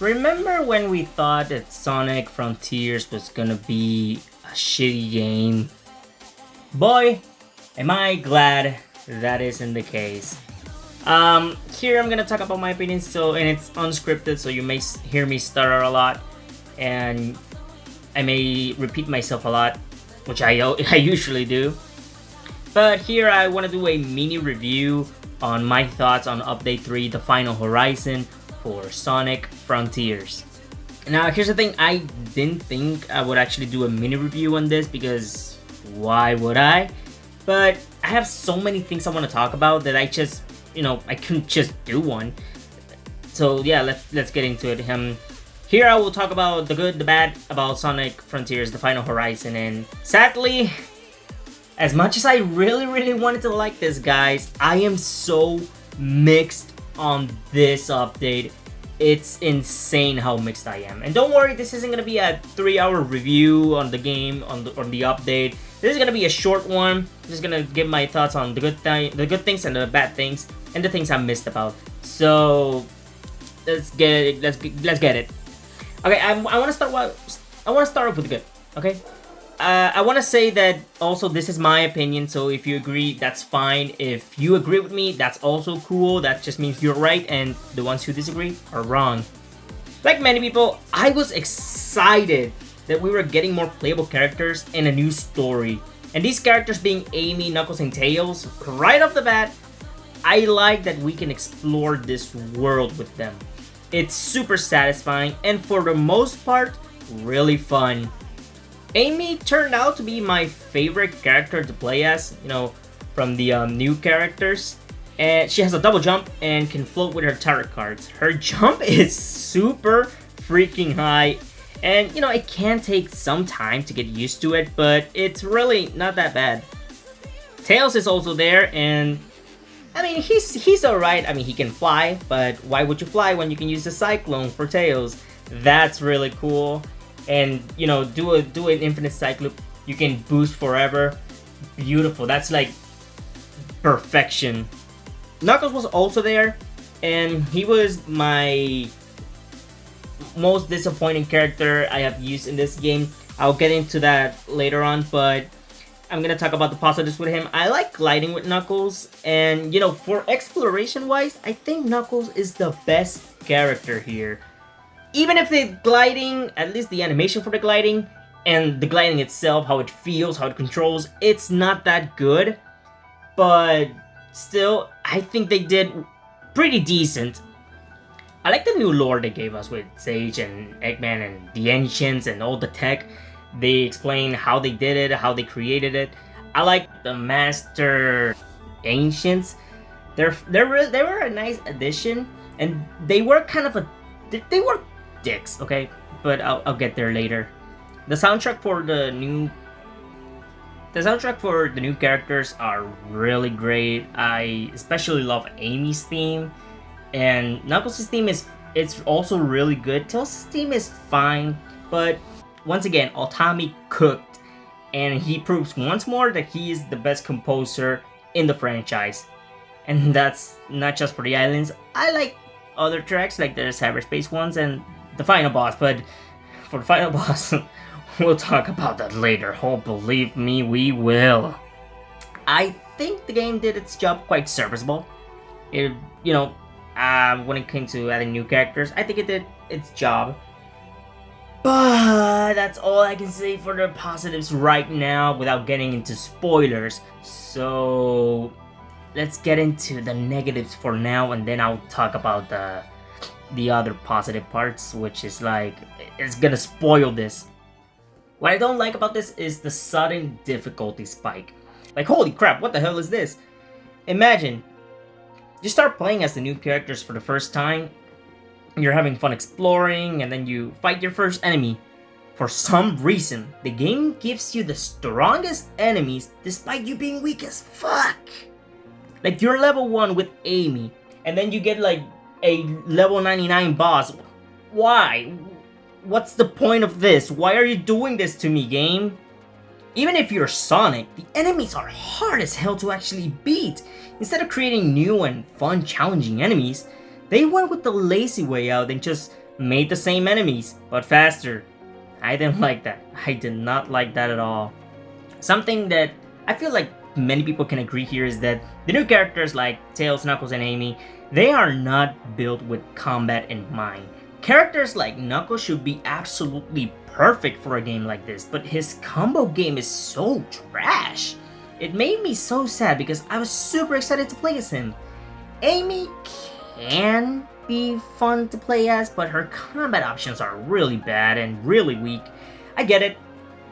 Remember when we thought that Sonic Frontiers was gonna be a shitty game? Boy, am I glad that isn't the case. Here I'm gonna talk about my opinions, and it's unscripted, so you may hear me stutter a lot, and I may repeat myself a lot, which I usually do. But here I want to do a mini review on my thoughts on Update 3, The Final Horizon for Sonic Frontiers. Now here's the thing, I didn't think I would actually do a mini review on this because why would I? But I have so many things I want to talk about that I just, I couldn't just do one. So yeah, let's get into it. Here I will talk about the good, the bad about Sonic Frontiers, The Final Horizon, and sadly, as much as I really wanted to like this, guys, I am so mixed on this update. It's insane how mixed I am. And don't worry, this isn't gonna be a 3-hour review on the game, on the update. This is gonna be a short one. I'm just gonna give my thoughts on the good things and the bad things, and the things I missed about. So let's get it. Let's get it. Okay, I want to start off with the good. Okay. I want to say that also this is my opinion, so if you agree, that's fine. If you agree with me, that's also cool. That just means you're right, and the ones who disagree are wrong. Like many people, I was excited that we were getting more playable characters and a new story. And these characters being Amy, Knuckles, and Tails, right off the bat, I like that we can explore this world with them. It's super satisfying, and for the most part, really fun. Amy turned out to be my favorite character to play as, from the new characters. And she has a double jump and can float with her tarot cards. Her jump is super freaking high. And, it can take some time to get used to it, but it's really not that bad. Tails is also there, and he's alright. He can fly, but why would you fly when you can use the Cyclone for Tails? That's really cool. And do an infinite cycle loop. You can boost forever. Beautiful. That's like perfection. Knuckles was also there, and he was my most disappointing character I have used in this game. I'll get into that later on, but I'm gonna talk about the positives with him. I like gliding with Knuckles, and for exploration wise, I think Knuckles is the best character here. Even if the gliding, at least the animation for the gliding, and the gliding itself, how it feels, how it controls, it's not that good. But still, I think they did pretty decent. I like the new lore they gave us with Sage and Eggman and the Ancients and all the tech. They explain how they did it, how they created it. I like the Master Ancients. They were a nice addition, and they were they were dicks, okay, but I'll get there later. The soundtrack for the new characters are really great. I especially love Amy's theme, and Knuckles' theme it's also really good. Tails' theme is fine, but once again, Otami cooked, and he proves once more that he is the best composer in the franchise. And that's not just for the islands. I like other tracks like the cyberspace ones and the final boss, but for the final boss, we'll talk about that later. Oh, believe me, we will. I think the game did its job quite serviceable. When it came to adding new characters, I think it did its job. But that's all I can say for the positives right now without getting into spoilers. So let's get into the negatives for now, and then I'll talk about the other positive parts, which is like, it's gonna spoil this. What I don't like about this is the sudden difficulty spike. Like, holy crap, what the hell is this? Imagine, you start playing as the new characters for the first time, you're having fun exploring, and then you fight your first enemy. For some reason, the game gives you the strongest enemies despite you being weak as fuck. Like, you're level 1 with Amy, and then you get like a level 99 boss. Why? What's the point of this? Why are you doing this to me, game? Even if you're Sonic, the enemies are hard as hell to actually beat. Instead of creating new and fun challenging enemies, they went with the lazy way out and just made the same enemies, but faster. I didn't like that. I did not like that at all. Something that I feel like many people can agree here is that the new characters like Tails, Knuckles, and Amy, they are not built with combat in mind. Characters like Knuckles should be absolutely perfect for a game like this, but his combo game is so trash. It made me so sad because I was super excited to play as him. Amy can be fun to play as, but her combat options are really bad and really weak. I get it.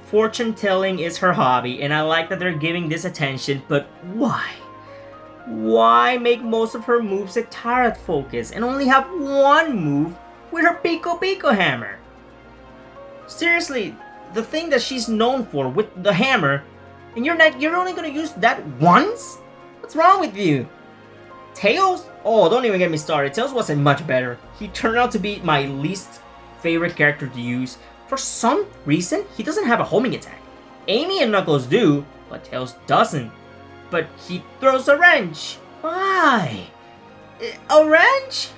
Fortune telling is her hobby, and I like that they're giving this attention, but why? Why make most of her moves a turret focus and only have one move with her Pico Pico hammer? Seriously, the thing that she's known for with the hammer, and you're only gonna use that once? What's wrong with you? Tails? Oh, don't even get me started. Tails wasn't much better. He turned out to be my least favorite character to use. For some reason, he doesn't have a homing attack. Amy and Knuckles do, but Tails doesn't. But he throws a wrench. Why? A wrench?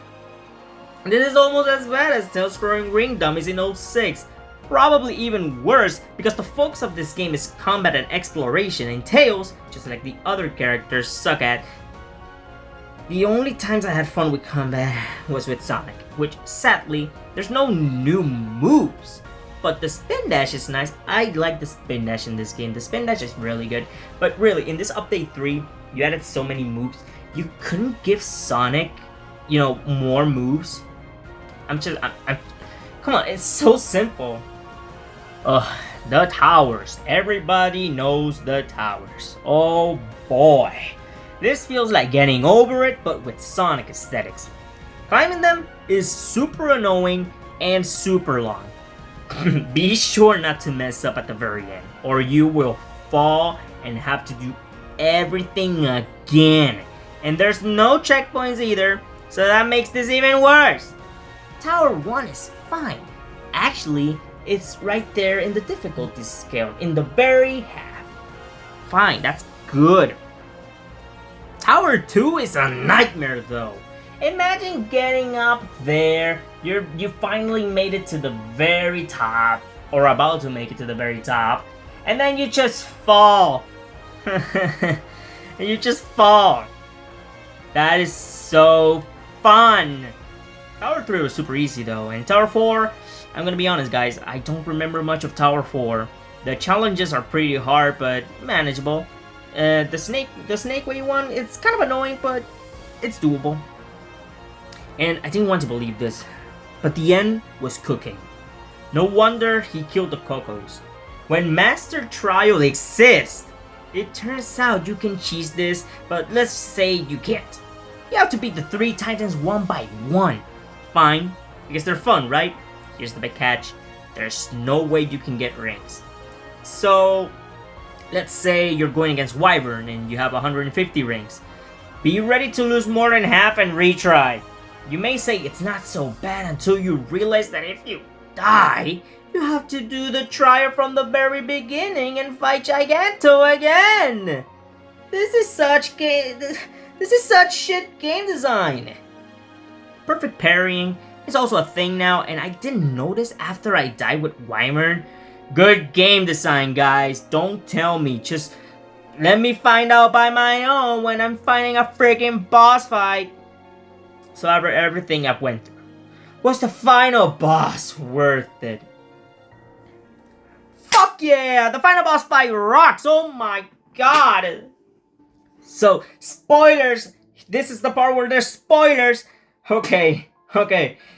This is almost as bad as Tails throwing ring dummies in 06. Probably even worse, because the focus of this game is combat and exploration, and Tails, just like the other characters, suck at. The only times I had fun with combat was with Sonic, which sadly, there's no new moves. But the spin dash is nice. I like the spin dash in this game. The spin dash is really good. But really, in this update 3, you added so many moves. You couldn't give Sonic, more moves. I'm come on, it's so simple. Ugh, the towers. Everybody knows the towers. Oh boy. This feels like getting over it, but with Sonic aesthetics. Climbing them is super annoying and super long. Be sure not to mess up at the very end, or you will fall and have to do everything again. And there's no checkpoints either, so that makes this even worse. Tower 1 is fine. Actually, it's right there in the difficulty scale, in the very half. Fine, that's good. Tower 2 is a nightmare though. Imagine getting up there, you finally made it to the very top, or about to make it to the very top, and then you just fall. You just fall. That is so fun. Tower 3 was super easy though, and Tower 4, I'm gonna be honest guys, I don't remember much of Tower 4. The challenges are pretty hard, but manageable. The snake way one, it's kind of annoying, but it's doable. And I didn't want to believe this, but the end was cooking. No wonder he killed the Cocos. When Master Trial exists, it turns out you can cheese this, but let's say you can't. You have to beat the 3 Titans one by one. Fine, because they're fun, right? Here's the big catch. There's no way you can get rings. So, let's say you're going against Wyvern and you have 150 rings. Be ready to lose more than half and retry. You may say it's not so bad until you realize that if you die, you have to do the trial from the very beginning and fight Giganto again. This is such shit game design. Perfect parrying is also a thing now, and I didn't notice after I died with Wyvern. Good game design, guys. Don't tell me. Just let me find out by my own when I'm fighting a freaking boss fight. So after everything I've went through, was the final boss worth it? Fuck yeah! The final boss fight rocks! Oh my god! So, spoilers! This is the part where there's spoilers! Okay.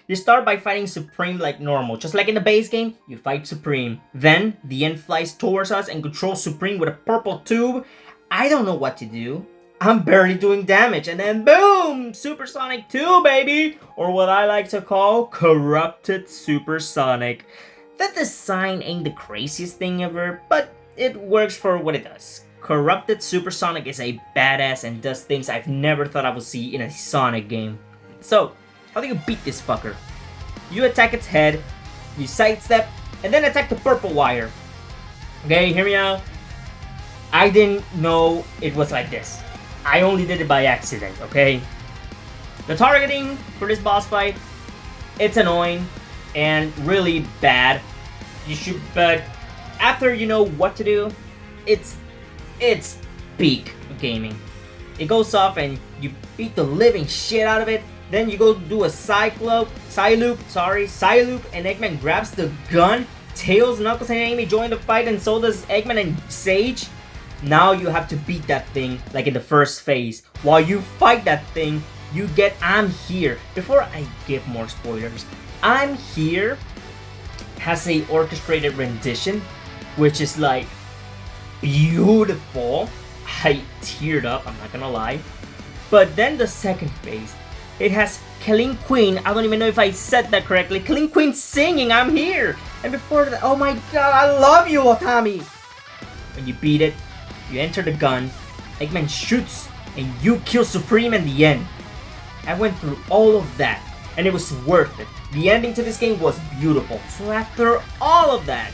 You start by fighting Supreme like normal. Just like in the base game, you fight Supreme. Then, the end flies towards us and controls Supreme with a purple tube. I don't know what to do. I'm barely doing damage, and then boom! Supersonic 2, baby! Or what I like to call Corrupted Supersonic. That design ain't the craziest thing ever, but it works for what it does. Corrupted Supersonic is a badass and does things I've never thought I would see in a Sonic game. So, how do you beat this fucker? You attack its head, you sidestep, and then attack the purple wire. Okay, hear me out. I didn't know it was like this. I only did it by accident, okay? The targeting for this boss fight, it's annoying. and really bad. You should, but after you know what to do, it's peak gaming. It goes off and you beat the living shit out of it. Then you go do a Psyloop, and Eggman grabs the gun. Tails, Knuckles, and Amy join the fight, and so does Eggman and Sage. Now you have to beat that thing like in the first phase. While you fight that thing, you get I'm Here. Before I give more spoilers, I'm Here has a orchestrated rendition, which is like beautiful. I teared up, I'm not gonna lie. But then the second phase, it has Killing Queen. I don't even know if I said that correctly. Killing Queen singing I'm Here. And before that, oh my god, I love you, Otami. When you beat it, you enter the gun, Eggman shoots, and you kill Supreme in the end. I went through all of that, and it was worth it. The ending to this game was beautiful. So after all of that,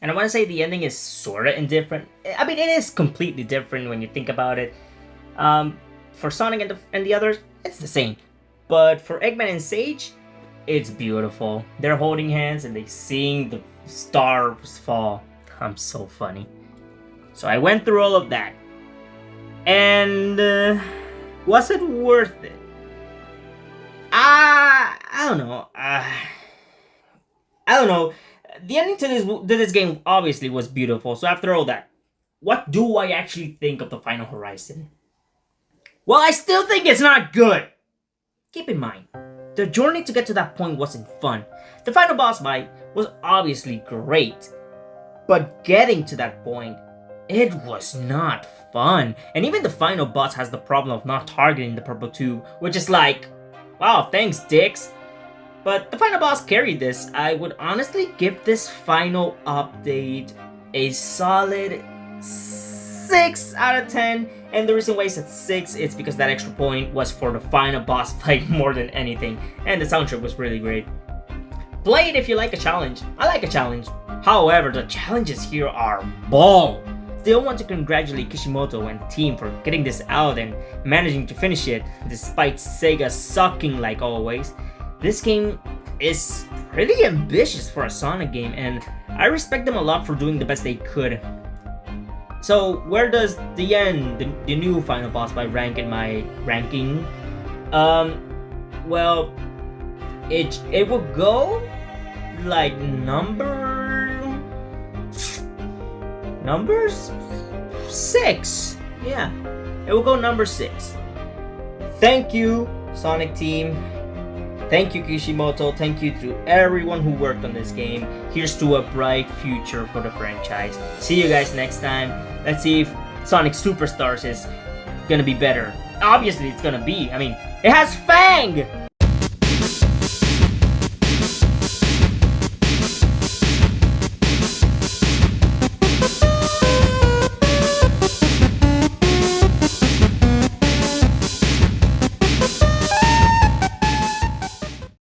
and I want to say the ending is sorta indifferent. I mean, it is completely different when you think about it. For Sonic and the others, it's the same. But for Eggman and Sage, it's beautiful. They're holding hands and they sing the stars fall. I'm so funny. So I went through all of that. And was it worth it? I don't know. I don't know. The ending to this game obviously was beautiful. So after all that, what do I actually think of the Final Horizon? Well, I still think it's not good. Keep in mind, the journey to get to that point wasn't fun. The final boss fight was obviously great, but getting to that point, it was not fun. And even the final boss has the problem of not targeting the purple tube, which is like, wow, thanks, dicks. But the final boss carried this. I would honestly give this final update a solid 6 out of 10. And the reason why I said 6 is because that extra point was for the final boss fight more than anything. And the soundtrack was really great. Play it if you like a challenge. I like a challenge. However, the challenges here are ball. Still want to congratulate Kishimoto and the team for getting this out and managing to finish it, despite Sega sucking like always. This game is pretty ambitious for a Sonic game, and I respect them a lot for doing the best they could. So where does the new final boss fight rank in my ranking? Well, it will go like numbers 6. Yeah, it will go number 6. Thank you, Sonic team. Thank you, Kishimoto. Thank you to everyone who worked on this game. Here's to a bright future for the franchise. See you guys next time. Let's see if Sonic Superstars is gonna be better. Obviously, it's gonna be. I mean, it has Fang!